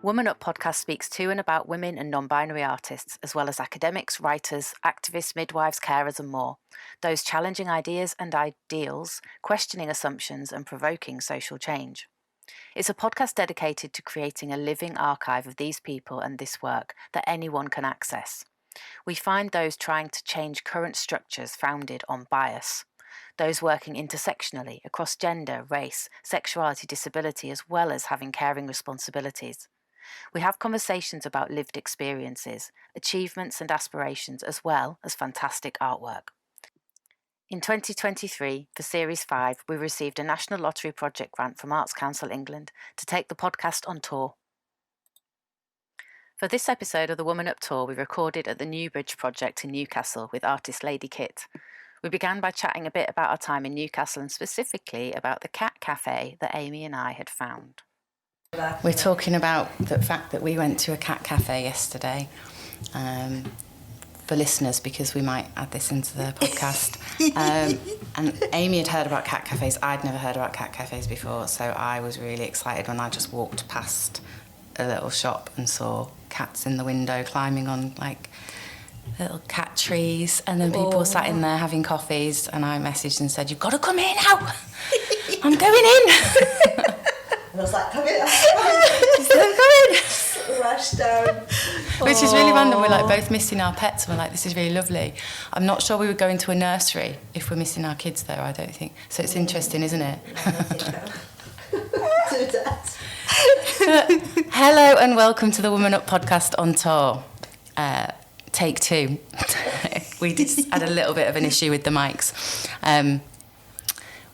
WomanUp podcast speaks to and about women and non-binary artists, as well as academics, writers, activists, midwives, carers and more. Those challenging ideas and ideals, questioning assumptions and provoking social change. It's a podcast dedicated to creating a living archive of these people and this work that anyone can access. We find those trying to change current structures founded on bias. Those working intersectionally across gender, race, sexuality, disability, as well as having caring responsibilities. We have conversations about lived experiences, achievements and aspirations, as well as fantastic artwork. In 2023, for Series 5, we received a National Lottery Project grant from Arts Council England to take the podcast on tour. For this episode of the WomanUp Tour, we recorded at the Newbridge project in Newcastle with artist Lady Kitt. We began by chatting a bit about our time in Newcastle and specifically about the cat cafe that Amy and I had found. We're talking about the fact that we went to a cat cafe yesterday for listeners, because we might add this into the podcast. And Amy had heard about cat cafes. I'd never heard about cat cafes before, so I was really excited when I just walked past a little shop and saw cats in the window climbing on like little cat trees, and then people sat in there having coffees, and I messaged and said, "You've got to come here now. I'm going in." And I was like, come in, rush down. Which is really random. We're like both missing our pets, and we're like, this is really lovely. I'm not sure we would go into a nursery if we're missing our kids though, I don't think. So it's interesting, isn't it? Hello and welcome to the WomanUp podcast on tour. Take 2. We just had a little bit of an issue with the mics.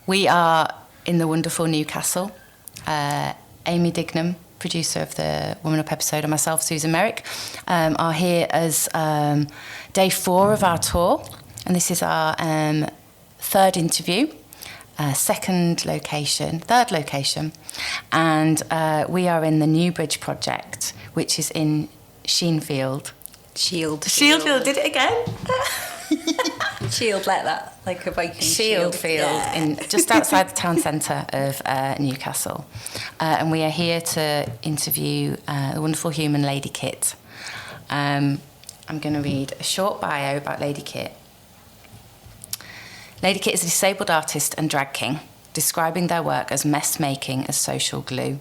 We are in the wonderful Newcastle. Amy Dignam, producer of the WomanUp episode, and myself, Susan Merrick, are here as day 4 of our tour, and this is our third interview, third location, and we are in the Newbridge project, which is in Sheenfield. Shieldfield, did it again? Shield like that, like a Viking Shield Field, yeah. In just outside the town centre of Newcastle. And we are here to interview the wonderful human Lady Kitt. I'm going to read a short bio about Lady Kitt. Lady Kitt is a disabled artist and drag king, describing their work as mess making as social glue.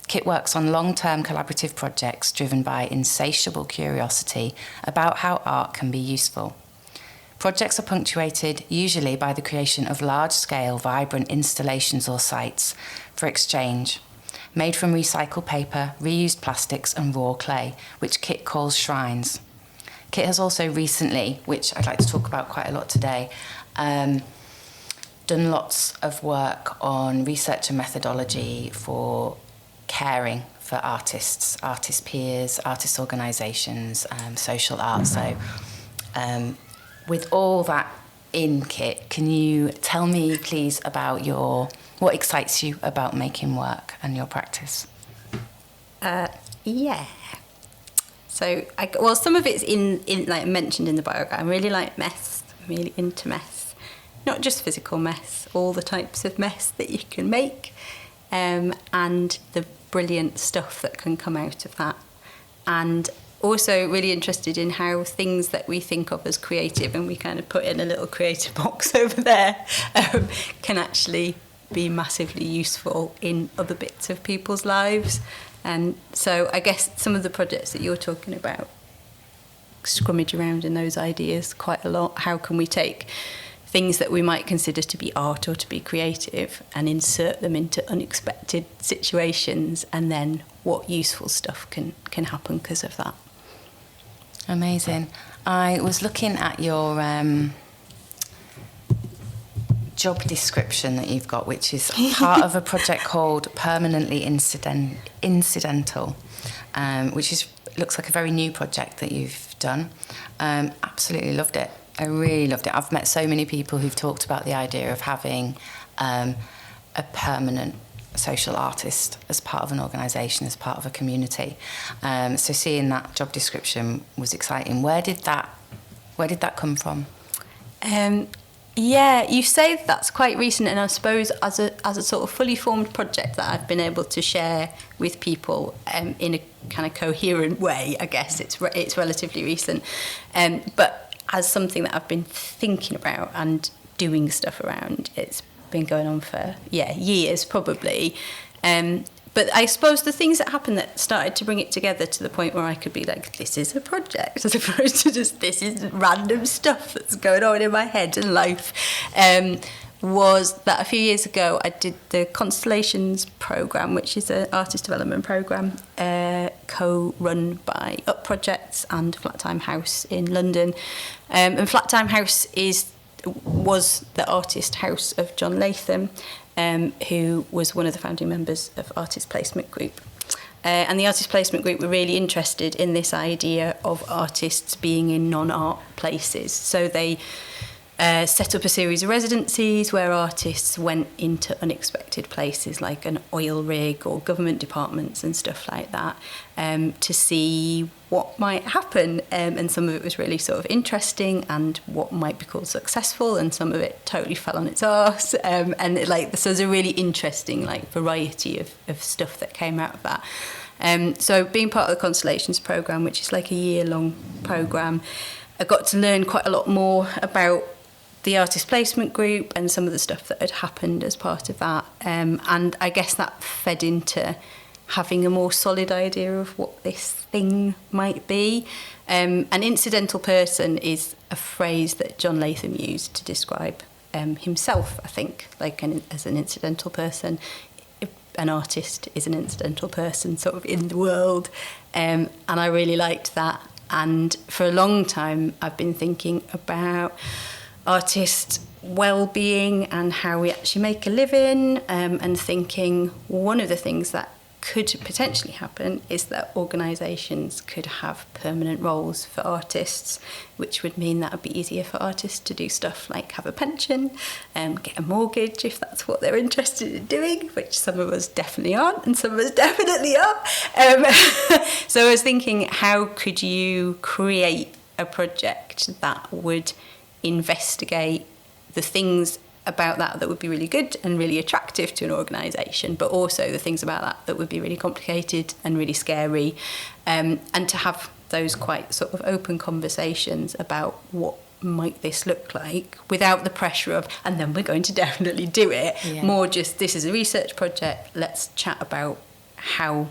Kitt works on long-term collaborative projects driven by insatiable curiosity about how art can be useful. Projects are punctuated usually by the creation of large-scale, vibrant installations or sites for exchange, made from recycled paper, reused plastics and raw clay, which Kitt calls shrines. Kitt has also recently, which I'd like to talk about quite a lot today, done lots of work on research and methodology for caring for artists, artist peers, artist organisations, social art. So with all that in, Kitt, can you tell me please about what excites you about making work and your practice? Yeah. So, some of it's in like mentioned in the biography. I really like mess. I'm really into mess. Not just physical mess, all the types of mess that you can make, and the brilliant stuff that can come out of that. And also really interested in how things that we think of as creative, and we kind of put in a little creative box over there, can actually be massively useful in other bits of people's lives. And so I guess some of the projects that you're talking about scrummage around in those ideas quite a lot. How can we take things that we might consider to be art or to be creative and insert them into unexpected situations, and then what useful stuff can happen because of that. Amazing. I was looking at your job description that you've got, which is part of a project called Permanently Incidental, which looks like a very new project that you've done. Absolutely loved it. I really loved it. I've met so many people who've talked about the idea of having a permanent social artist as part of an organisation, as part of a community. So seeing that job description was exciting. Where did that come from? Yeah, you say that's quite recent, and I suppose as a sort of fully formed project that I've been able to share with people in a kind of coherent way, I guess it's relatively recent. But as something that I've been thinking about and doing stuff around, it's been going on for years probably. But I suppose the things that happened that started to bring it together to the point where I could be like, this is a project, as opposed to just, this is random stuff that's going on in my head and life, was that a few years ago I did the Constellations programme, which is an artist development programme co-run by Up Projects and Flat Time House in London. And Flat Time House was the artist house of John Latham, who was one of the founding members of Artist Placement Group. And the Artist Placement Group were really interested in this idea of artists being in non-art places. So they set up a series of residencies where artists went into unexpected places like an oil rig or government departments and stuff like that, to see what might happen. And some of it was really sort of interesting and what might be called successful, and some of it totally fell on its arse. So there's a really interesting variety of stuff that came out of that. So being part of the Constellations programme, which is like a year-long programme, I got to learn quite a lot more about the Artist Placement Group and some of the stuff that had happened as part of that. And I guess that fed into having a more solid idea of what this thing might be. An incidental person is a phrase that John Latham used to describe himself, I think, as an incidental person. An artist is an incidental person sort of in the world. And I really liked that. And for a long time, I've been thinking about artist well-being and how we actually make a living, and thinking one of the things that could potentially happen is that organisations could have permanent roles for artists, which would mean that would be easier for artists to do stuff like have a pension, get a mortgage if that's what they're interested in doing, which some of us definitely aren't and some of us definitely are. So I was thinking, how could you create a project that would investigate the things about that would be really good and really attractive to an organisation, but also the things about that would be really complicated and really scary, and to have those quite sort of open conversations about what might this look like without the pressure of, and then we're going to definitely do it. More just, this is a research project, let's chat about how,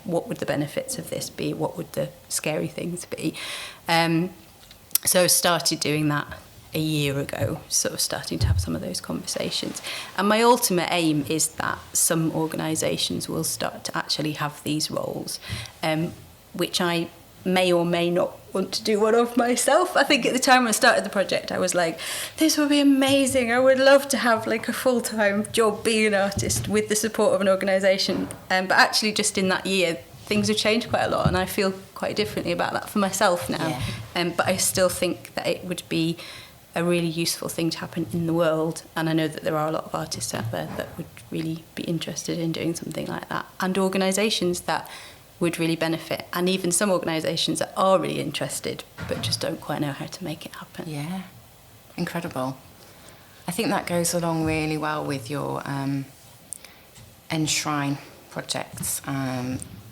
what would the benefits of this be, what would the scary things be. So I started doing that a year ago, sort of starting to have some of those conversations. And my ultimate aim is that some organisations will start to actually have these roles, which I may or may not want to do one of myself. I think at the time I started the project, I was like, this would be amazing. I would love to have a full-time job being an artist with the support of an organisation. But actually just in that year, things have changed quite a lot, and I feel quite differently about that for myself now. But I still think that it would be a really useful thing to happen in the world, and I know that there are a lot of artists out there that would really be interested in doing something like that, and organisations that would really benefit, and even some organisations that are really interested but just don't quite know how to make it happen. Yeah, incredible. I think that goes along really well with your Enshrine projects.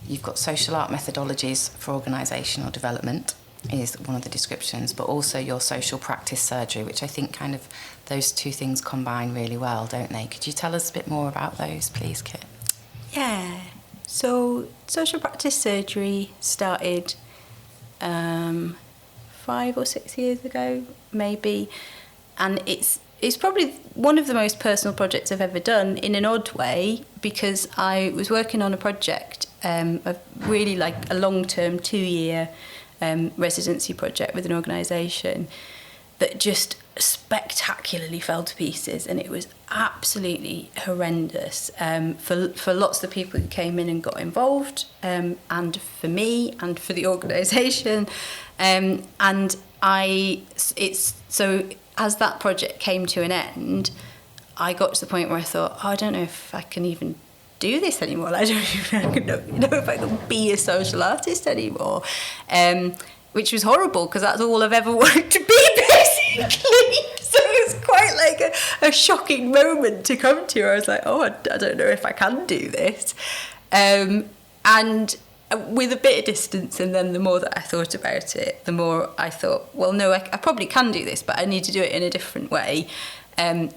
You've got social art methodologies for organisational development is one of the descriptions, but also your social practice surgery, which I think kind of those two things combine really well, don't they? Could you tell us a bit more about those, please, Kit? Yeah. So social practice surgery started 5 or 6 years ago, maybe, and it's probably one of the most personal projects I've ever done in an odd way, because I was working on a project, a really a long-term 2-year residency project with an organisation that just spectacularly fell to pieces, and it was absolutely horrendous for lots of the people who came in and got involved, and for me and for the organisation, and so as that project came to an end, I got to the point where I thought, I don't know if I can even do this anymore. I don't even know if I can be a social artist anymore, which was horrible because that's all I've ever wanted to be, basically. So it was quite a shocking moment to come to. I was like, oh, I don't know if I can do this. And with a bit of distance, and then the more that I thought about it, the more I thought, well, no, I probably can do this, but I need to do it in a different way. And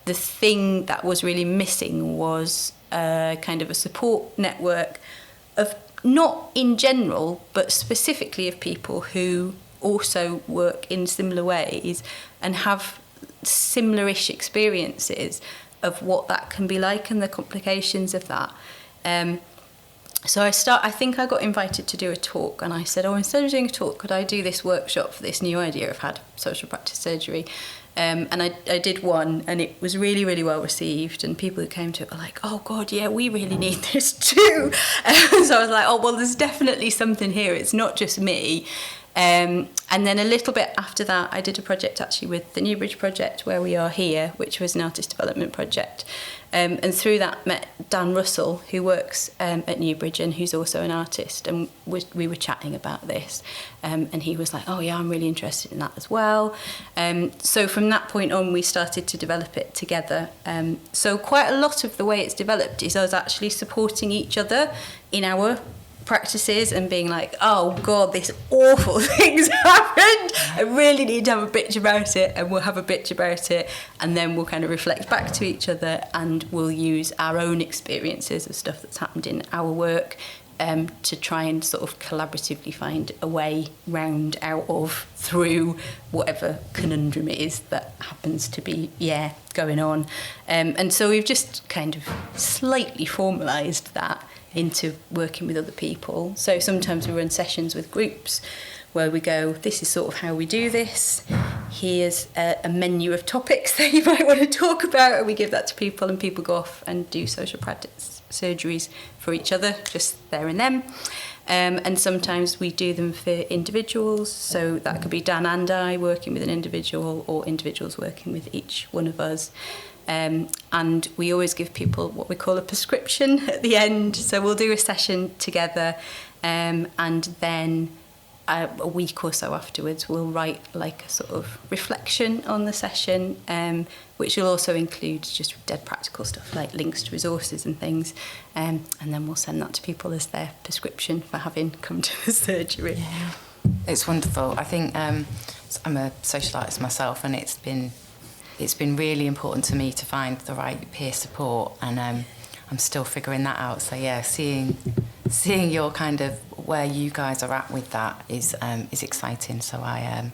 the thing that was really missing was kind of a support network of, not in general, but specifically of people who also work in similar ways and have similar-ish experiences of what that can be like and the complications of that. So I think I got invited to do a talk, and I said, oh, instead of doing a talk, could I do this workshop for this new idea I've had, social practice surgery? And I did one, and it was really, really well received, and people who came to it were like, oh God, yeah, we really need this too. So I was like, oh, well, there's definitely something here. It's not just me. And then a little bit after that, I did a project actually with the Newbridge project, where we are here, which was an artist development project. And through that met Dan Russell, who works at Newbridge and who's also an artist. And we were chatting about this. And he was like, oh yeah, I'm really interested in that as well. So from that point on, we started to develop it together. So quite a lot of the way it's developed is us actually supporting each other in our practices and being like, oh God, this awful thing's happened. I really need to have a bitch about it, and we'll have a bitch about it, and then we'll kind of reflect back to each other, and we'll use our own experiences of stuff that's happened in our work to try and sort of collaboratively find a way round out of, through whatever conundrum it is that happens to be going on. And so we've just kind of slightly formalised that into working with other people. So sometimes we run sessions with groups where we go, this is sort of how we do this, here's a menu of topics that you might want to talk about, and we give that to people, and people go off and do social practice surgeries for each other, just there and then. And sometimes we do them for individuals, so that could be Dan and I working with an individual, or individuals working with each one of us. And we always give people what we call a prescription at the end. So we'll do a session together, and then a week or so afterwards we'll write like a sort of reflection on the session, which will also include just dead practical stuff like links to resources and things, and then we'll send that to people as their prescription for having come to the surgery. Yeah, it's wonderful. I think I'm a social artist myself, and it's been really important to me to find the right peer support, and I'm still figuring that out. So yeah, seeing your kind of where you guys are at with that is exciting. So I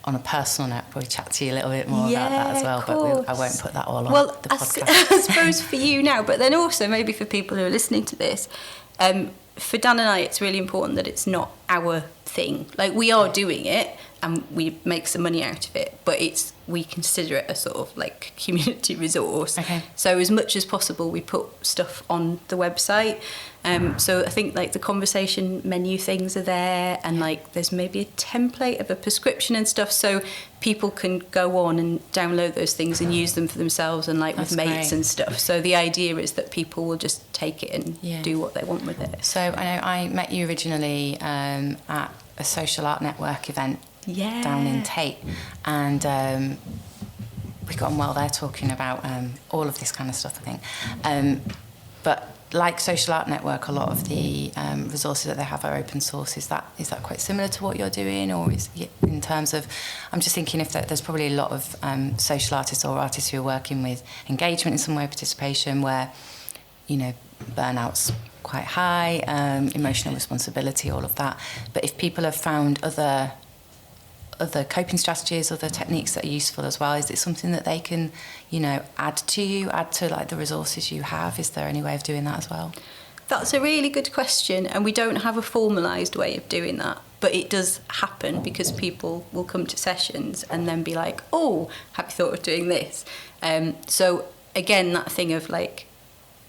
on a personal note, probably chat to you a little bit more about that as well. But I won't put that all on the podcast. I suppose for you now, but then also maybe for people who are listening to this, for Dan and I, it's really important that it's not our thing. Like, we are doing it and we make some money out of it, but we consider it a sort of like community resource. Okay. So as much as possible, we put stuff on the website. So I think like the conversation menu things are there, and like there's maybe a template of a prescription and stuff, so people can go on and download those things and use them for themselves, and like with mates and stuff. So the idea is that people will just take it and do what they want with it. So I know I met you originally at a social art network event down in Tate, and we got on well there talking about all of this kind of stuff, I think. But like Social Art Network, a lot of the resources that they have are open source. Is that quite similar to what you're doing, or is it in terms of? I'm just thinking if there's probably a lot of social artists or artists who are working with engagement in some way, participation, where burnout's quite high, emotional responsibility, all of that. But if people have found other coping strategies, other techniques that are useful as well, is it something that they can, add to like the resources you have? Is there any way of doing that as well? That's a really good question, and we don't have a formalised way of doing that, but it does happen because people will come to sessions and then be like, oh, have you thought of doing this? So again, that thing of like,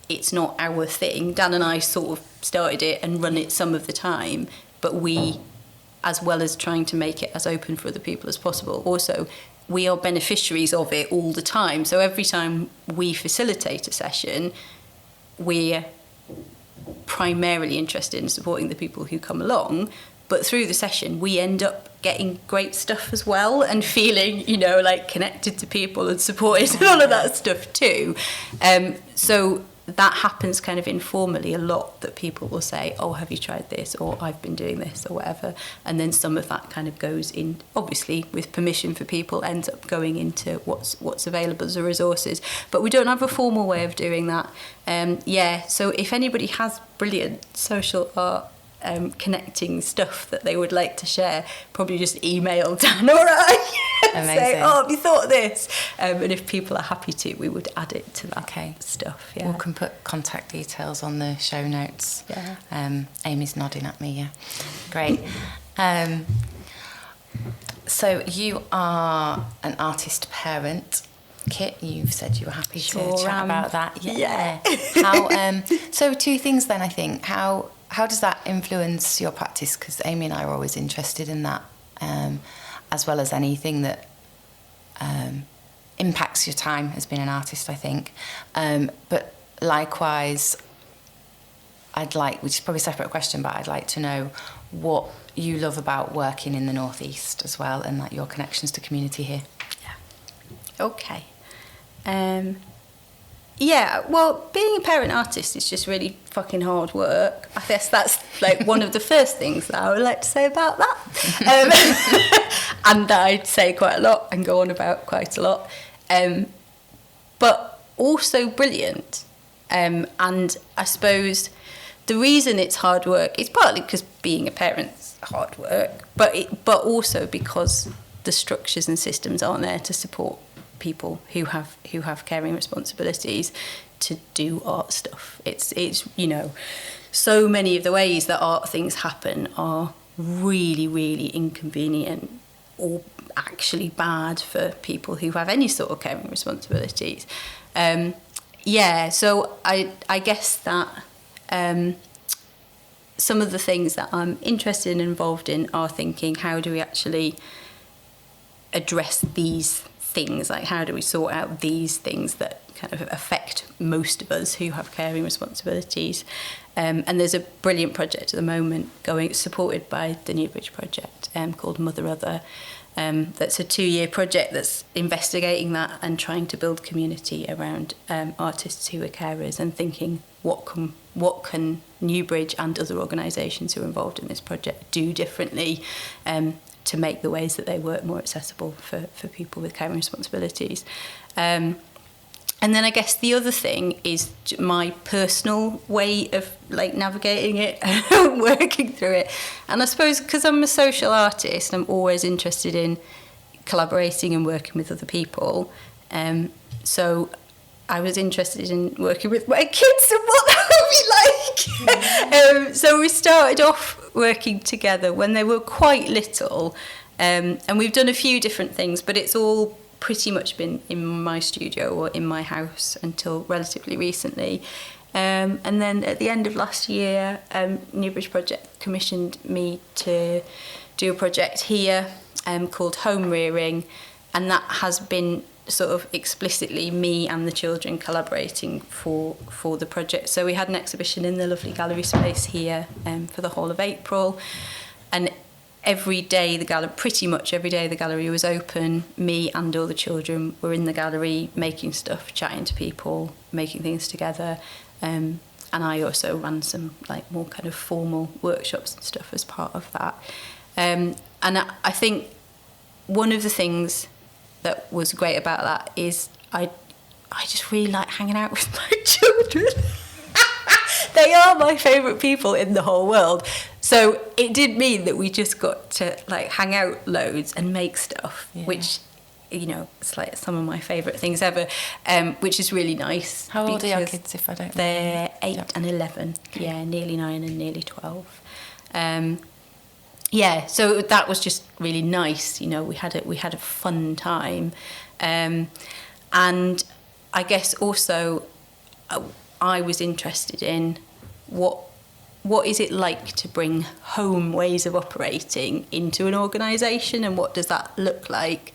it's not our thing. Dan and I sort of started it and run it some of the time, but we, as well as trying to make it as open for other people as possible, also we are beneficiaries of it all the time. So every time we facilitate a session, we're primarily interested in supporting the people who come along, but through the session we end up getting great stuff as well, and feeling, you know, like connected to people and supported and all of that stuff too. So that happens kind of informally a lot, that people will say, oh, have you tried this, or I've been doing this, or whatever, and then some of that kind of goes in, obviously with permission for people, ends up going into what's available as a resources. But we don't have a formal way of doing that. So if anybody has brilliant social art connecting stuff that they would like to share, probably just email Dan or I and say, oh, have you thought of this? And if people are happy to, we would add it to that stuff. Yeah. We can put contact details on the show notes. Yeah. Amy's nodding at me, yeah. Great. So you are an artist parent. Kit, you've said you were happy to chat about that. Yeah. How? So two things then, I think. How does that influence your practice? Because Amy and I are always interested in that, as well as anything that impacts your time as being an artist, I think. But likewise, which is probably a separate question, but I'd like to know what you love about working in the North East as well, and like your connections to community here. Yeah. Okay. Yeah, well, being a parent artist is just really fucking hard work. I guess that's like one of the first things that I would like to say about that. And that I'd say quite a lot and go on about quite a lot. But also brilliant. And I suppose the reason it's hard work is partly because being a parent's hard work, but also because the structures and systems aren't there to support people who have caring responsibilities to do art stuff. It's you know, so many of the ways that art things happen are really, really inconvenient or actually bad for people who have any sort of caring responsibilities. So I guess that some of the things that I'm interested and involved in are thinking, how do we actually address these things? Like, how do we sort out these things that kind of affect most of us who have caring responsibilities? And there's a brilliant project at the moment supported by the Newbridge project called Mother Other. That's a 2-year project that's investigating that and trying to build community around artists who are carers, and thinking what can Newbridge and other organisations who are involved in this project do differently to make the ways that they work more accessible for people with caring responsibilities. And then I guess the other thing is my personal way of like navigating it and working through it. And I suppose because I'm a social artist, I'm always interested in collaborating and working with other people. So I was interested in working with my kids and what that would be like. So we started off working together when they were quite little. And we've done a few different things, but it's all pretty much been in my studio or in my house until relatively recently. And then at the end of last year, Newbridge Project commissioned me to do a project here called Home Rearing, and that has been sort of explicitly me and the children collaborating for the project. So we had an exhibition in the lovely gallery space here for the whole of April, and pretty much every day the gallery was open. Me and all the children were in the gallery making stuff, chatting to people, making things together. And I also ran some like more kind of formal workshops and stuff as part of that. And I think one of the things that was great about that is I just really like hanging out with my children. They are my favourite people in the whole world. So it did mean that we just got to like hang out loads and make stuff, which, you know, it's like some of my favourite things ever, which is really nice. How old are your kids, if I don't know? They're 8 and 11. Okay. Yeah, nearly 9 and nearly 12. So that was just really nice. You know, we had a fun time. And I guess also I was interested in what is it like to bring home ways of operating into an organisation, and what does that look like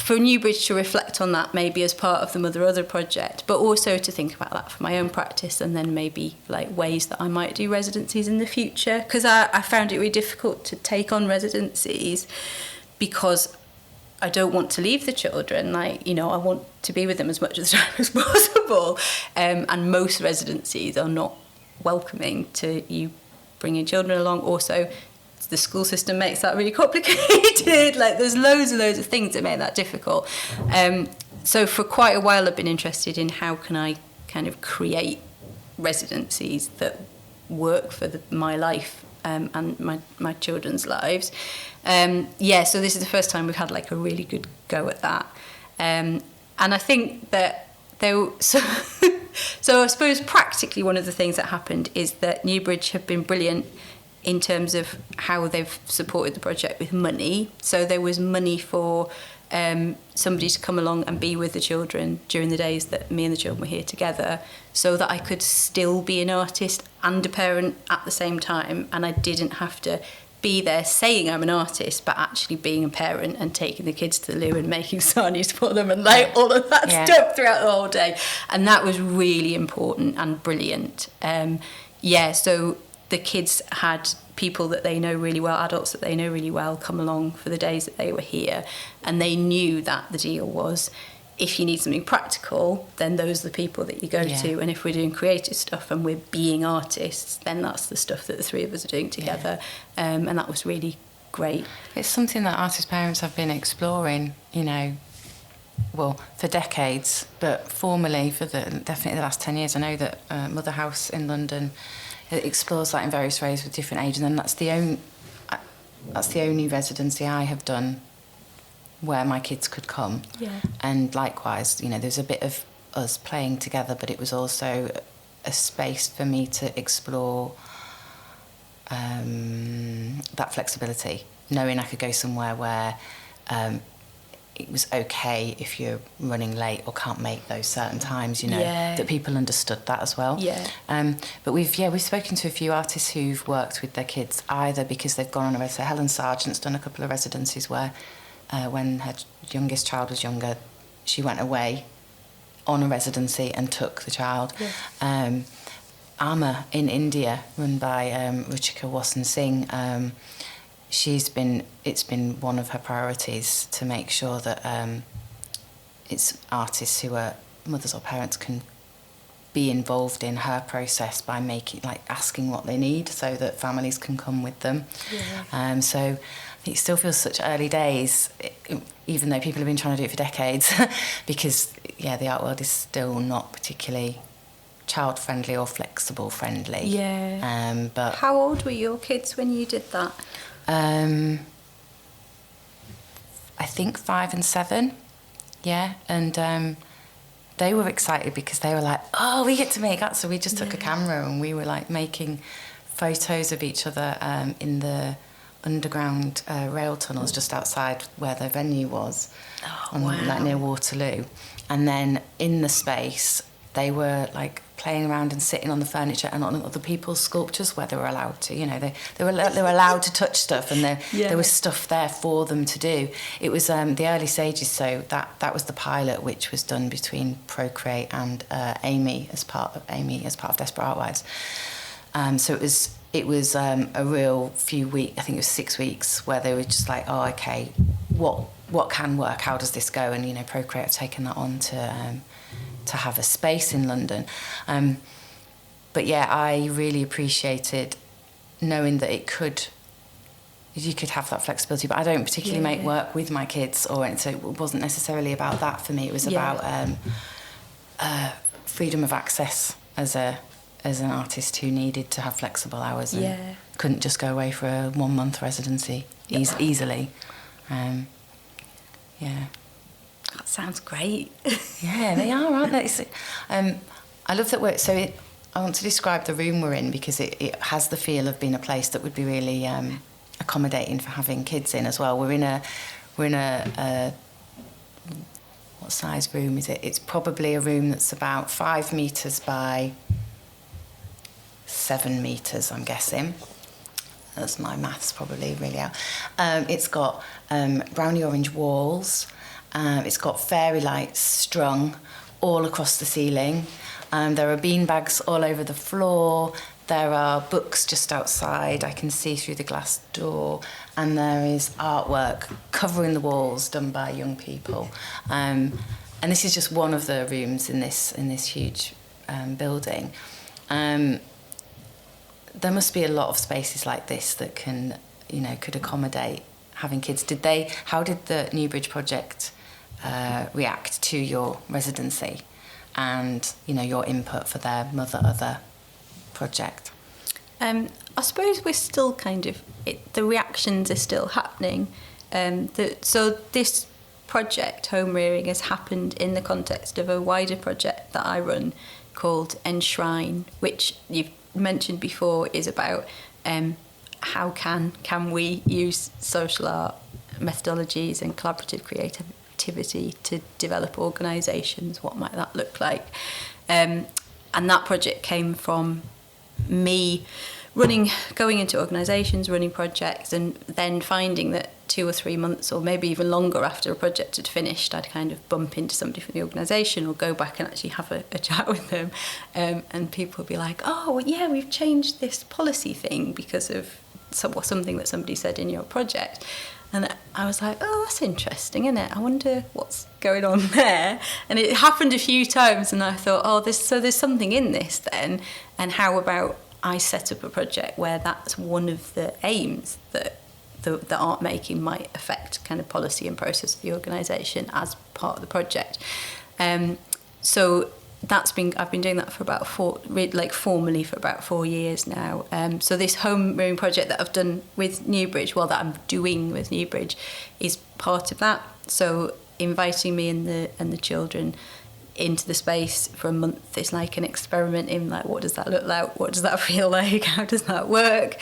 for Newbridge to reflect on that maybe as part of the Mother Other project, but also to think about that for my own practice, and then maybe like ways that I might do residencies in the future, because I found it really difficult to take on residencies because I don't want to leave the children. Like, you know, I want to be with them as much of the time as possible, and most residencies are not welcoming to you bringing children along. Also, the school system makes that really complicated. Like, there's loads and loads of things that make that difficult. So for quite a while I've been interested in how can I kind of create residencies that work for my life and my children's lives. So this is the first time we've had like a really good go at that. And I think that so I suppose practically one of the things that happened is that Newbridge have been brilliant in terms of how they've supported the project with money. So there was money for somebody to come along and be with the children during the days that me and the children were here together, so that I could still be an artist and a parent at the same time, and I didn't have to be there saying I'm an artist, but actually being a parent and taking the kids to the loo and making sarnies for them and like all of that stuff throughout the whole day. And that was really important and brilliant. So the kids had people that they know really well, adults that they know really well, come along for the days that they were here, and they knew that the deal was, if you need something practical, then those are the people that you go to, and if we're doing creative stuff and we're being artists, then that's the stuff that the three of us are doing together. And that was really great. It's something that artist parents have been exploring, you know, well, for decades, but formally for definitely the last 10 years. I know that Mother House in London, it explores that in various ways with different ages, and that's the only residency I have done where my kids could come. And likewise, you know, there's a bit of us playing together, but it was also a space for me to explore that flexibility, knowing I could go somewhere where it was okay if you're running late or can't make those certain times, you know, that people understood that as well. But we've spoken to a few artists who've worked with their kids, either because they've gone on a residency. Helen Sargent's done a couple of residencies where when her youngest child was younger, she went away on a residency and took the child. Amma in India, run by Ruchika Wasan Singh, it's been one of her priorities to make sure that it's artists who are mothers or parents can be involved in her process by asking what they need so that families can come with them. So I think it still feels such early days, even though people have been trying to do it for decades, because the art world is still not particularly child friendly or flexible friendly. But how old were your kids when you did that? I think 5 and 7, and they were excited because they were like, oh, we get to make that. So we just took a camera and we were like making photos of each other in the underground rail tunnels just outside where the venue was, like near Waterloo. And then in the space they were like playing around and sitting on the furniture and on other people's sculptures where they were allowed to, you know, they were allowed to touch stuff, and there was stuff there for them to do. It was the early stages, so that was the pilot, which was done between Procreate and Amy as part of Desperate Artwives. So it was a real few weeks, I think it was 6 weeks, where they were just like, oh, okay, what can work? How does this go? And, you know, Procreate have taken that on to have a space in London. But I really appreciated knowing that you could have that flexibility, but I don't particularly make work with my kids, so it wasn't necessarily about that for me. It was about freedom of access as an artist who needed to have flexible hours and couldn't just go away for a 1 month residency easily. That sounds great. They are, aren't they? I love that I want to describe the room we're in because it has the feel of being a place that would be really accommodating for having kids in as well. We're in a what size room is it? It's probably a room that's about 5 metres by 7 metres, I'm guessing. That's my maths probably really out. It's got browny orange walls. It's got fairy lights strung all across the ceiling. There are beanbags all over the floor. There are books just outside. I can see through the glass door. And there is artwork covering the walls done by young people. And this is just one of the rooms in this huge building. There must be a lot of spaces like this that could accommodate having kids. How did the Newbridge project react to your residency and your input for their Mother Other project? I suppose we're still the reactions are still happening. So this project, Home Rearing, has happened in the context of a wider project that I run called Enshrine, which you've mentioned before is about how can we use social art methodologies and collaborative creativity to develop organisations. What might that look like? And that project came from me going into organisations, running projects, and then finding that 2 or 3 months or maybe even longer after a project had finished, I'd kind of bump into somebody from the organisation or go back and actually have a chat with them, and people would be like, oh well, yeah, we've changed this policy thing because of something that somebody said in your project. And I was like, oh, that's interesting, isn't it? I wonder what's going on there. And it happened a few times, and I thought, oh, there's something in this then. And how about I set up a project where that's one of the aims, that the art making might affect kind of policy and process of the organisation as part of the project. So I've been doing that for about formally for about 4 years now. So this home rearing project that I've done with Newbridge, that I'm doing with Newbridge, is part of that. So inviting me and the children into the space for a month is like an experiment in like, what does that look like? What does that feel like? How does that work?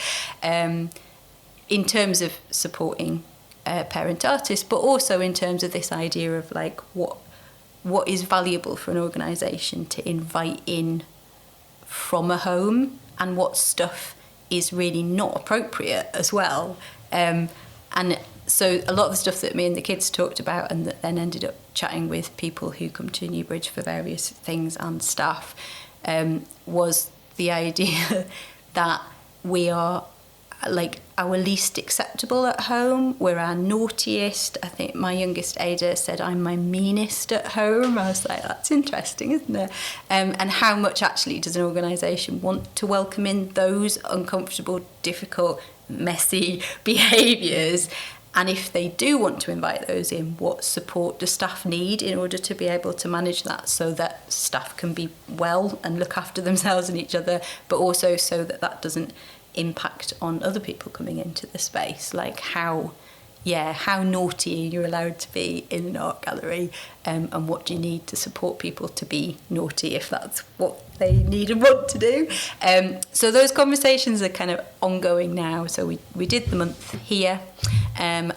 In terms of supporting parent artists, but also in terms of this idea of like what is valuable for an organisation to invite in from a home, and what stuff is really not appropriate as well. And so a lot of the stuff that me and the kids talked about, and that then ended up chatting with people who come to Newbridge for various things and staff, was the idea that we are like our least acceptable at home. We're our naughtiest. I think my youngest Ada said, I'm my meanest at home. I was like, that's interesting, isn't it? And how much actually does an organisation want to welcome in those uncomfortable, difficult, messy behaviours? And if they do want to invite those in, what support do staff need in order to be able to manage that, so that staff can be well and look after themselves and each other, but also so that that doesn't impact on other people coming into the space? Like how naughty you're allowed to be in an art gallery, and what do you need to support people to be naughty if that's what they need and want to do. So those conversations are kind of ongoing now. So we did the month here, and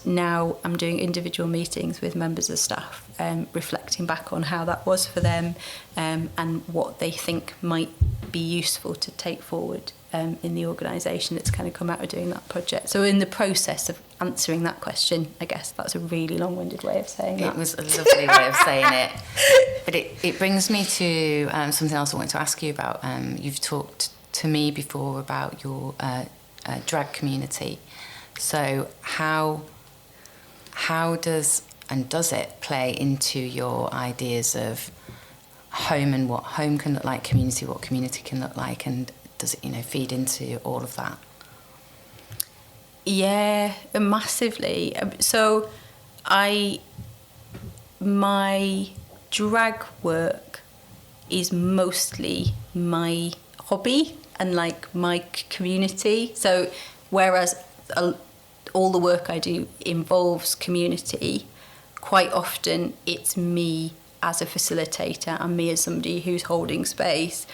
now I'm doing individual meetings with members of staff, reflecting back on how that was for them, and what they think might be useful to take forward in the organisation that's kind of come out of doing that project. So in the process of answering that question, I guess that's a really long-winded way of saying that. It was a lovely way of saying it. But it brings me to something else I wanted to ask you about. You've talked to me before about your drag community. So how does it play into your ideas of home, and what home can look like, community, what community can look like, and does it feed into all of that? Yeah, massively. So my drag work is mostly my hobby and like my community. So whereas all the work I do involves community, quite often it's me as a facilitator and me as somebody who's holding space.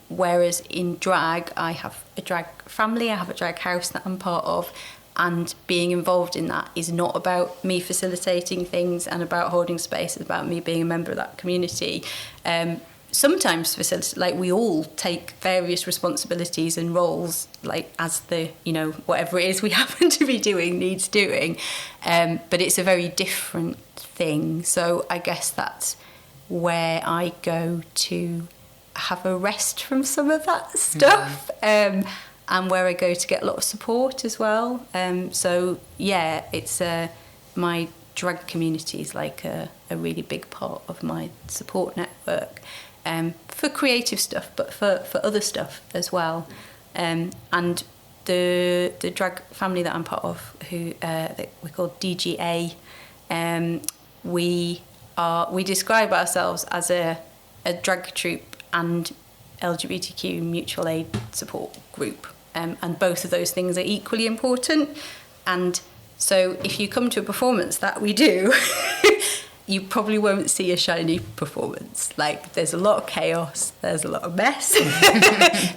Whereas in drag, I have a drag family, I have a drag house that I'm part of, and being involved in that is not about me facilitating things and about holding space, it's about me being a member of that community. sometimes like we all take various responsibilities and roles, like as the, you know, whatever it is we happen to be doing needs doing, but it's a very different thing. So I guess that's where I go to have a rest from some of that stuff, and where I go to get a lot of support as well. So yeah, it's my drag community is like a really big part of my support network, for creative stuff, but for other stuff as well. And the drag family that I'm part of, who that we call DGA, we describe ourselves as a drag troupe and LGBTQ mutual aid support group, and both of those things are equally important. And so if you come to a performance that we do, you probably won't see a shiny performance. Like, there's a lot of chaos, there's a lot of mess,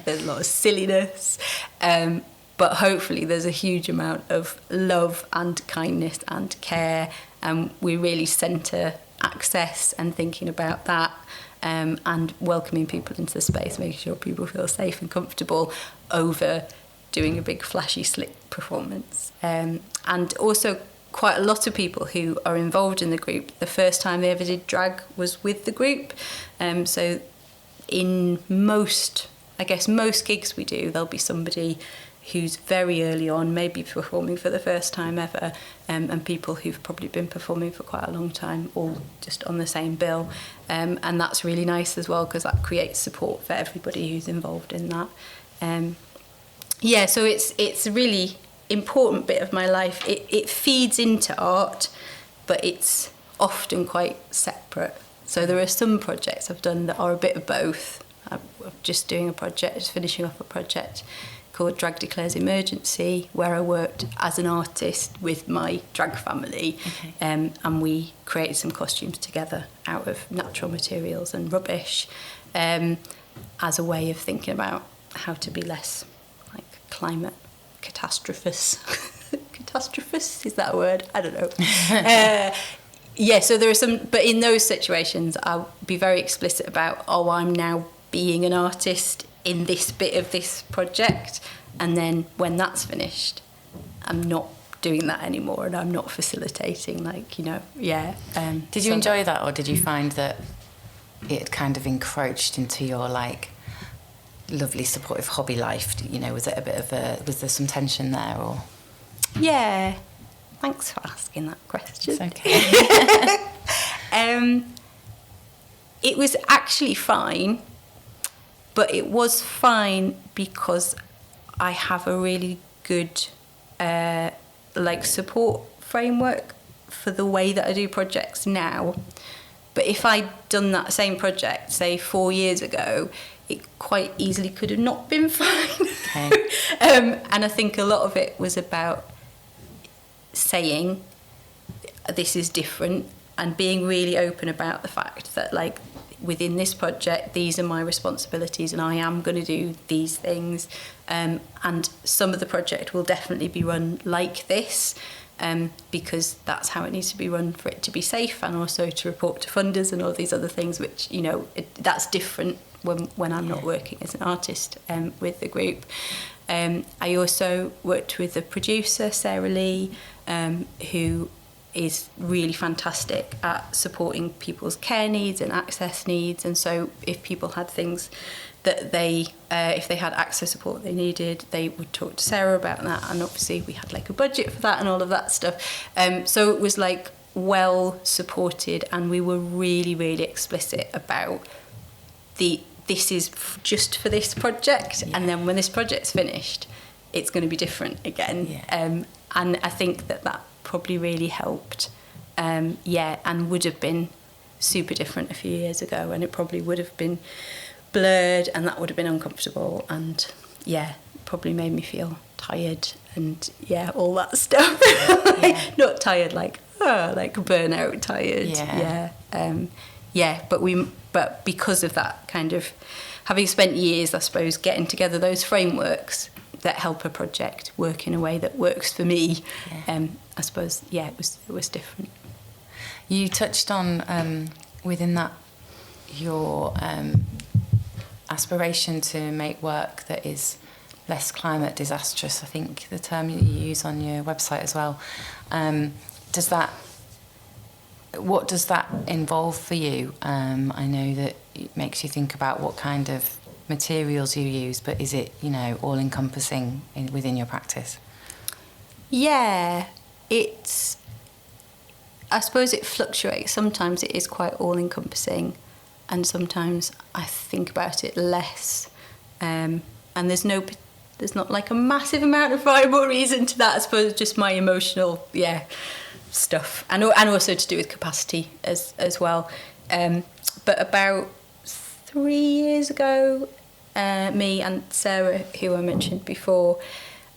there's a lot of silliness, but hopefully there's a huge amount of love and kindness and care, and we really centre access and thinking about that, and welcoming people into the space, making sure people feel safe and comfortable over doing a big flashy slick performance. And also quite a lot of people who are involved in the group, the first time they ever did drag was with the group. So in most gigs we do, there'll be somebody who's very early on, maybe performing for the first time ever, and people who've probably been performing for quite a long time, all just on the same bill. And that's really nice as well, because that creates support for everybody who's involved in that. Yeah, so it's a really important bit of my life. It feeds into art, but it's often quite separate. So there are some projects I've done that are a bit of both. I'm just finishing off a project called Drag Declares Emergency, where I worked as an artist with my drag family, and we created some costumes together out of natural materials and rubbish, as a way of thinking about how to be less like climate catastrophist. Catastrophist, is that a word? I don't know. Yeah, so there are some, but in those situations I'll be very explicit about, I'm now being an artist in this bit of this project, and then when that's finished I'm not doing that anymore, and I'm not facilitating, like, you know. Did you enjoy that, or did you find that it had kind of encroached into your like lovely supportive hobby life? You know, was there some tension there, or? Yeah, thanks for asking that question. It's okay. It was actually fine, but it was fine because I have a really good support framework for the way that I do projects now. But if I'd done that same project, say 4 years ago, it quite easily could have not been fine. Okay. And I think a lot of it was about saying this is different, and being really open about the fact that, like, within this project, these are my responsibilities and I am going to do these things. And some of the project will definitely be run like this, because that's how it needs to be run for it to be safe, and also to report to funders and all these other things, which, you know, that's different when I'm not working as an artist with the group. I also worked with a producer, Sarah Lee, who is really fantastic at supporting people's care needs and access needs. And so if people had things that if they had access support they needed, they would talk to Sarah about that. And obviously we had like a budget for that and all of that stuff. So it was like well supported, and we were really, really explicit about this is just for this project. Yeah. And then when this project's finished, it's going to be different again. Yeah. And I think that probably really helped. And would have been super different a few years ago, and it probably would have been blurred, and that would have been uncomfortable, and probably made me feel tired and all that stuff. Not tired like burnout tired. But because of that kind of having spent years, I suppose, getting together those frameworks that help a project work in a way that works for me, I suppose it was different. You touched on within that your aspiration to make work that is less climate disastrous, I think the term you use on your website as well, what does that involve for you? I know that it makes you think about what kind of materials you use, but is it, all-encompassing within your practice? Yeah, I suppose it fluctuates. Sometimes it is quite all-encompassing, and sometimes I think about it less. And there's not like a massive amount of rhyme or reason to that. I suppose just my emotional, stuff, and also to do with capacity as well. But about 3 years ago, me and Sarah, who I mentioned before,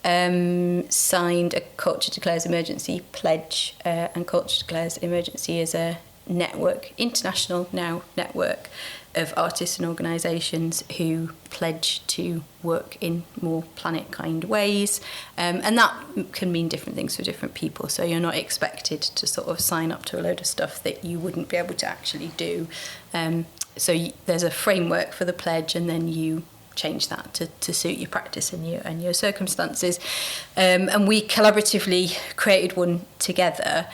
signed a Culture Declares Emergency pledge, and Culture Declares Emergency is a network, international now network of artists and organisations who pledge to work in more planet-kind ways, and that can mean different things for different people. So you're not expected to sort of sign up to a load of stuff that you wouldn't be able to actually do. There's a framework for the pledge, and then you change that to suit your practice and your circumstances. And we collaboratively created one together.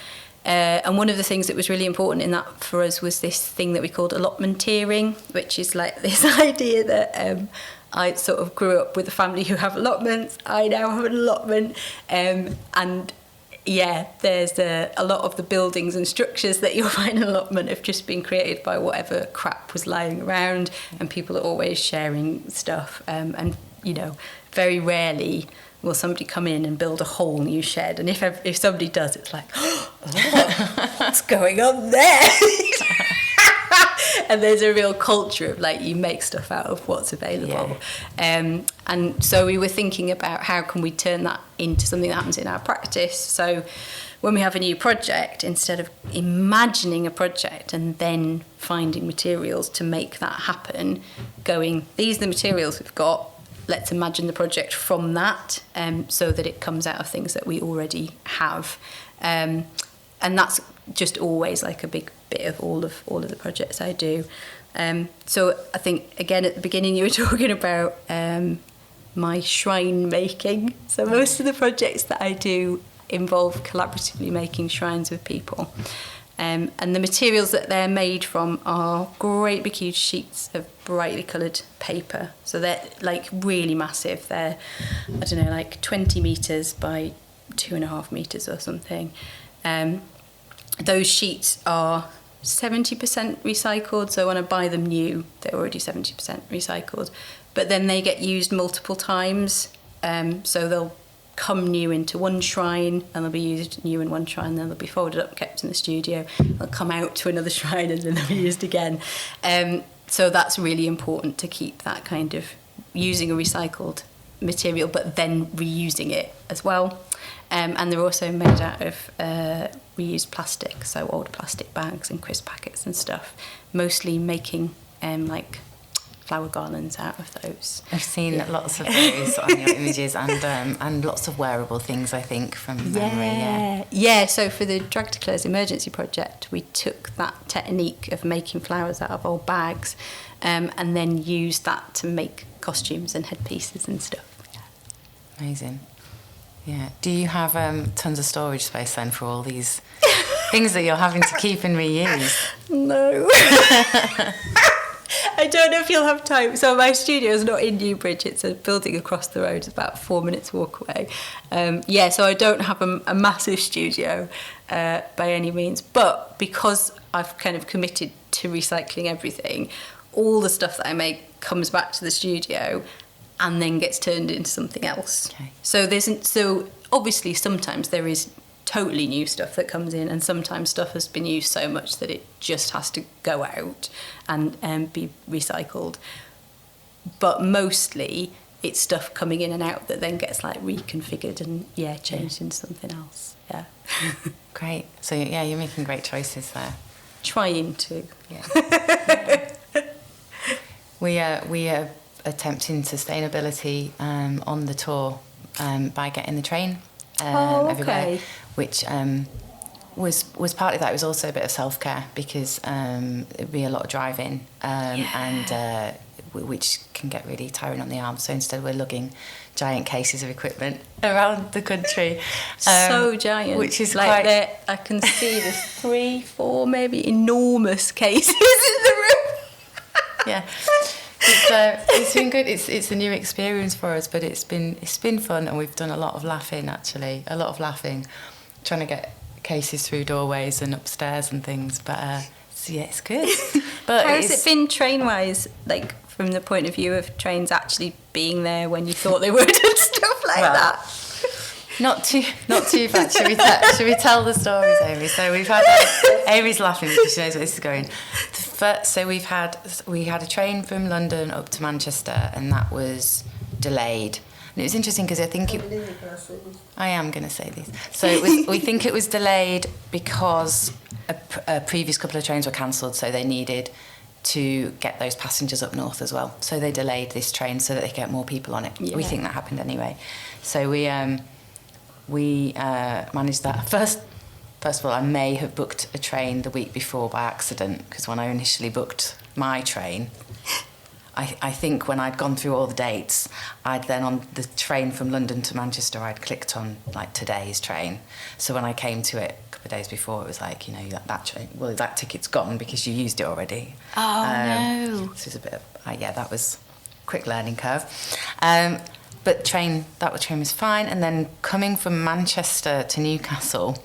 And one of the things that was really important in that for us was this thing that we called allotmenteering, which is like this idea that I sort of grew up with a family who have allotments. I now have an allotment. There's a lot of the buildings and structures that you'll find in an allotment have just been created by whatever crap was lying around, and people are always sharing stuff. Very rarely will somebody come in and build a whole new shed, and if somebody does, it's like, what's going on there? And there's a real culture of like, you make stuff out of what's available. And so we were thinking about how can we turn that into something that happens in our practice. So when we have a new project, instead of imagining a project and then finding materials to make that happen, going, these are the materials we've got, let's imagine the project from that, so that it comes out of things that we already have. And that's just always like a big bit of all of the projects I do. So I think, again, at the beginning you were talking about my shrine making. So most of the projects that I do involve collaboratively making shrines with people. And the materials that they're made from are great big huge sheets of brightly coloured paper. So they're like really massive. They're, I don't know, like 20 metres by 2.5 metres or something. Those sheets are 70% recycled. So when I buy them new, they're already 70% recycled. But then they get used multiple times. So they'll come new into one shrine, and they'll be used new in one shrine, then they'll be folded up, kept in the studio, they'll come out to another shrine, and then they'll be used again. So that's really important, to keep that kind of using a recycled material but then reusing it as well. And they're also made out of reused plastic, so old plastic bags and crisp packets and stuff, mostly making like flower garlands out of those. I've seen lots of those on your images, and lots of wearable things, I think, from memory. Yeah, so for the Drag Declares Emergency project, we took that technique of making flowers out of old bags, and then used that to make costumes and headpieces and stuff. Amazing. Yeah. Do you have tons of storage space then for all these things that you're having to keep and reuse? No. I don't know if you'll have time. So my studio is not in Newbridge. It's a building across the road. It's about 4 minutes walk away. So I don't have a massive studio by any means. But because I've kind of committed to recycling everything, all the stuff that I make comes back to the studio and then gets turned into something else. Okay. So obviously sometimes there is totally new stuff that comes in, and sometimes stuff has been used so much that it just has to go out and be recycled. But mostly it's stuff coming in and out that then gets like reconfigured and changed into something else. Yeah. Great. So you're making great choices there. Trying to. Yeah. We are attempting sustainability on the tour by getting the train everywhere, which was partly that. It was also a bit of self-care because it'd be a lot of driving and which can get really tiring on the arms. So instead we're lugging giant cases of equipment around the country. So giant. Which is like quite... I can see there's 3, 4 maybe enormous cases in the room. Yeah. It's been good. It's a new experience for us, but it's been fun, and we've done a lot of laughing, actually. A lot of laughing, trying to get cases through doorways and upstairs and things. But so yeah, it's good. But how has it been train-wise, like from the point of view of trains actually being there when you thought they would and stuff like that? Not too bad. Should we tell the stories, Amy? So we've had Amy's laughing because she knows where this is going. So we had a train from London up to Manchester, and that was delayed. And it was interesting because I think I am going to say this. So we think it was delayed because a previous couple of trains were cancelled, so they needed to get those passengers up north as well. So they delayed this train so that they could get more people on it. Yeah. We think that happened anyway. So we managed that. First of all, I may have booked a train the week before by accident, because when I initially booked my train, I think when I'd gone through all the dates, I'd then on the train from London to Manchester, I'd clicked on like today's train. So when I came to it a couple of days before, it was like, that train, well, that ticket's gone because you used it already. Oh, no. So it was a bit of, that was a quick learning curve. But that train was fine. And then coming from Manchester to Newcastle,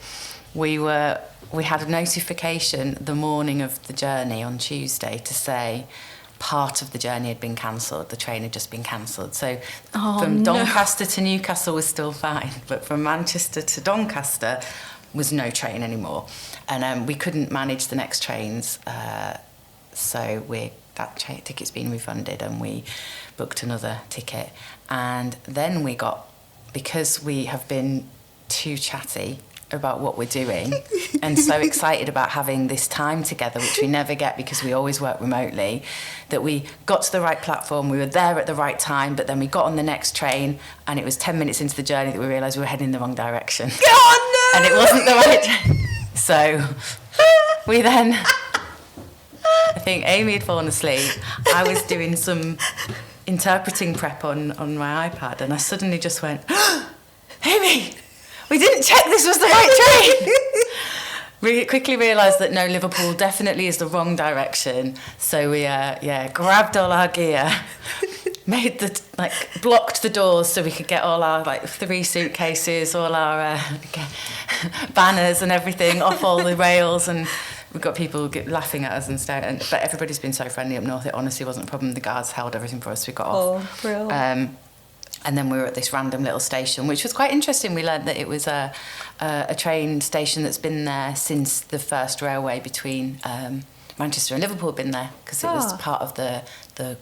we had a notification the morning of the journey on Tuesday to say part of the journey had been cancelled. The train had just been cancelled. So from Doncaster to Newcastle was still fine, but from Manchester to Doncaster was no train anymore. And we couldn't manage the next trains, so that ticket's been refunded, and we booked another ticket. And then because we have been too chatty about what we're doing and so excited about having this time together, which we never get because we always work remotely, that we got to the right platform, we were there at the right time, but then we got on the next train and it was 10 minutes into the journey that we realised we were heading in the wrong direction. Oh, no! And it wasn't the right train. So we then... I think Amy had fallen asleep. I was doing some interpreting prep on my iPad, and I suddenly just went, Amy, we didn't check this was the right train. We quickly realised that no, Liverpool definitely is the wrong direction. So we grabbed all our gear, blocked the doors so we could get all our 3 suitcases, all our banners and everything off all the rails, and we've got people laughing at us and staring. But everybody's been so friendly up north. It honestly wasn't a problem. The guards held everything for us. We got off. Oh, brilliant. And then we were at this random little station, which was quite interesting. We learned that it was a train station that's been there since the first railway between Manchester and Liverpool had been there, because it was part of the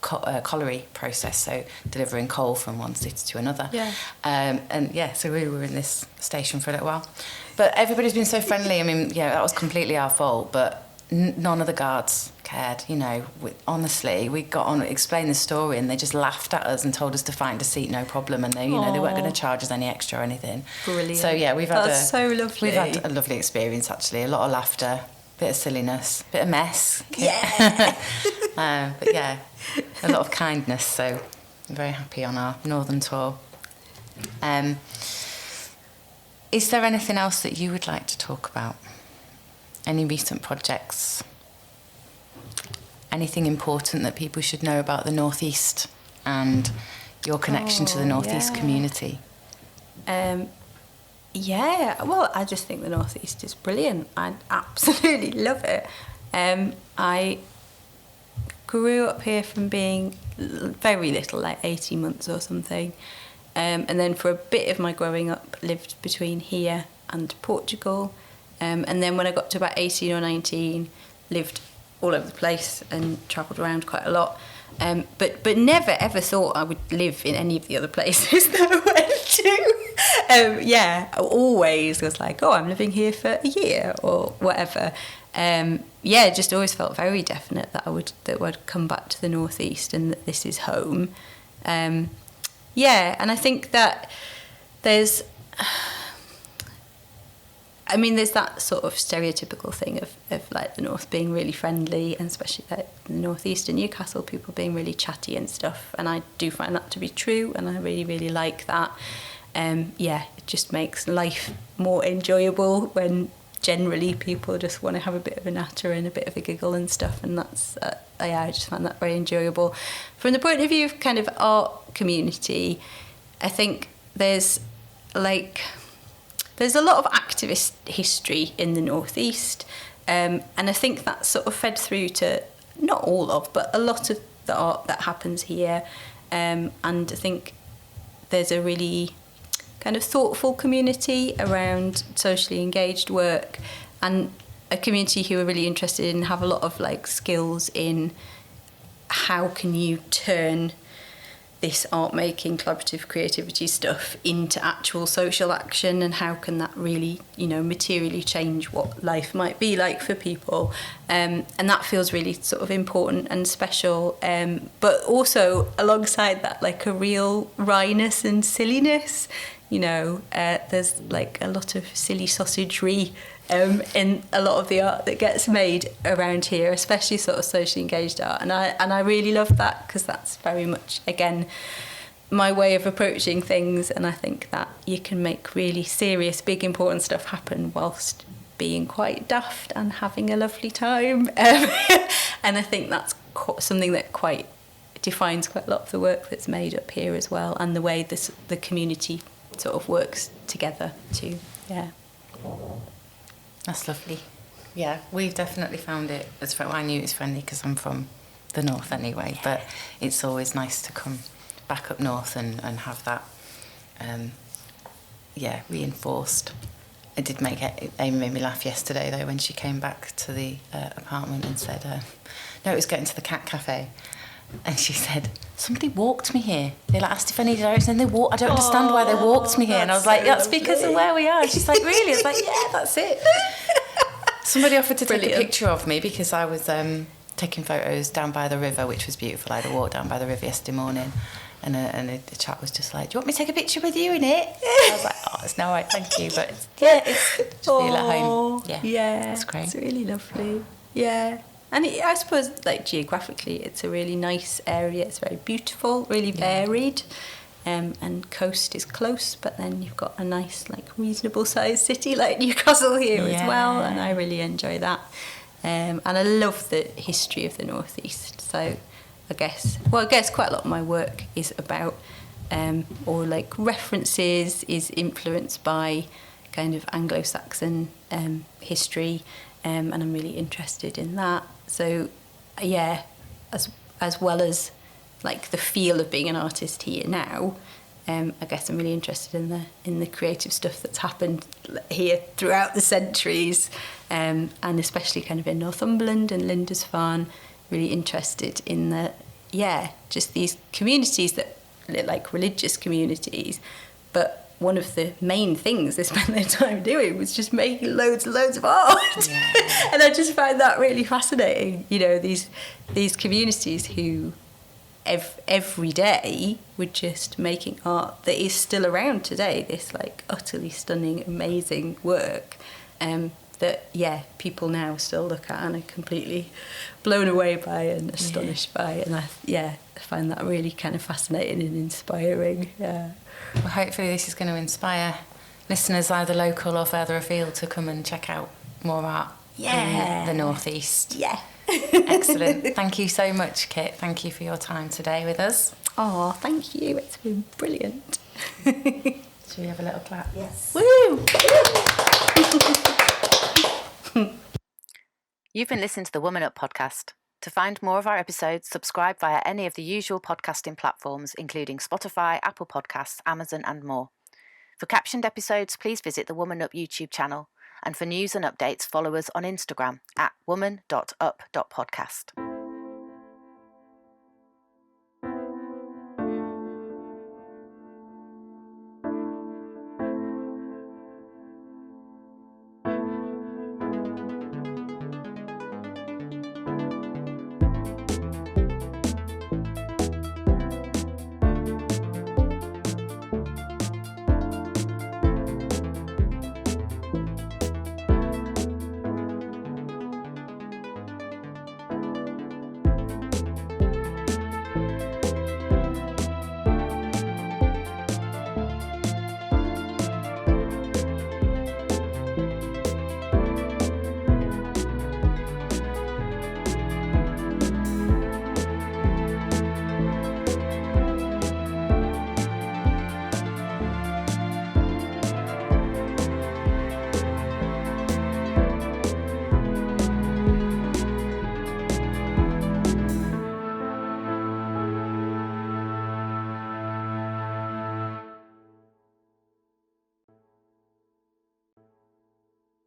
colliery process, so delivering coal from one city to another. Yeah. So we were in this station for a little while. But everybody's been so friendly. I mean, that was completely our fault, but none of the guards cared, honestly. We got on, explained the story, and they just laughed at us and told us to find a seat, no problem, and they weren't going to charge us any extra or anything. Brilliant. So we've had so lovely. We've had a lovely experience, actually. A lot of laughter, bit of silliness, bit of mess. Yeah. But yeah, a lot of kindness. So I'm very happy on our northern tour. Is there anything else that you would like to talk about? Any recent projects? Anything important that people should know about the North East and your connection to the North East community? Well, I just think the North East is brilliant. I absolutely love it. I grew up here from being very little, like 18 months or something. And then for a bit of my growing up, lived between here and Portugal. And then when I got to about 18 or 19, lived all over the place and travelled around quite a lot. But never ever thought I would live in any of the other places that I went to. I always was like, I'm living here for a year or whatever. Just always felt very definite that I'd come back to the North East and that this is home. And I think that there's I mean, there's that sort of stereotypical thing of like the North being really friendly, and especially like the North East and Newcastle, people being really chatty and stuff. And I do find that to be true, and I really, really like that. It just makes life more enjoyable when generally people just want to have a bit of a natter and a bit of a giggle and stuff, and that's I just find that very enjoyable. From the point of view of kind of art community, I think there's a lot of activist history in the North East, and I think that's sort of fed through to not all of, but a lot of the art that happens here, and I think there's a really kind of thoughtful community around socially engaged work, and a community who are really interested in, have a lot of like skills in how can you turn this art making, collaborative creativity stuff into actual social action, and how can that really, materially change what life might be like for people. And that feels really sort of important and special. But also alongside that, like a real wryness and silliness. There's like a lot of silly sausagery in a lot of the art that gets made around here, especially sort of socially engaged art, and I really love that, because that's very much, again, my way of approaching things, and I think that you can make really serious, big, important stuff happen whilst being quite daft and having a lovely time. And I think that's something that quite defines quite a lot of the work that's made up here as well, and the way the community sort of works together too. Yeah. That's lovely. Yeah, we've definitely found it. I knew it was friendly because I'm from the north anyway, but it's always nice to come back up north and have that, reinforced. It did Amy made me laugh yesterday though when she came back to the apartment and said, no, it was getting to the cat cafe. And she said, somebody walked me here. They asked if I needed directions, and they walked. I don't understand why they walked me here. And I was like, that's because of where we are. And she's like, really? I was like, yeah, that's it. Somebody offered to take a picture of me because I was taking photos down by the river, which was beautiful. I had a walk down by the river yesterday morning, and the chap was just like, do you want me to take a picture with you in it? I was like, oh, it's no right, thank you. But it's good to feel at home. Yeah, that's great. It's really lovely. Yeah. And I suppose, like, geographically, it's a really nice area. It's very beautiful, really varied. And coast is close, but then you've got a nice, like, reasonable-sized city like Newcastle here as well, and I really enjoy that. And I love the history of the North East. So I guess quite a lot of my work is about, or, like, references, is influenced by kind of Anglo-Saxon history, and I'm really interested in that. So, as well as like the feel of being an artist here now, I guess I'm really interested in the creative stuff that's happened here throughout the centuries, and especially kind of in Northumberland and Lindisfarne. Really interested in just these communities that like religious communities, but one of the main things they spent their time doing was just making loads and loads of art. And I just find that really fascinating. These communities who every day were just making art that is still around today, this like utterly stunning, amazing work that people now still look at and are completely blown away by and astonished by. And I find that really kind of fascinating and inspiring. Well, hopefully this is going to inspire listeners either local or further afield to come and check out more art in the North East. Yeah. Excellent. Thank you so much, Kit. Thank you for your time today with us. Oh, thank you. It's been brilliant. Should we have a little clap? Yes. Woo! You've been listening to the WomanUp podcast. To find more of our episodes, subscribe via any of the usual podcasting platforms, including Spotify, Apple Podcasts, Amazon, and more. For captioned episodes, please visit the WomanUp YouTube channel. And for news and updates, follow us on Instagram at woman.up.podcast.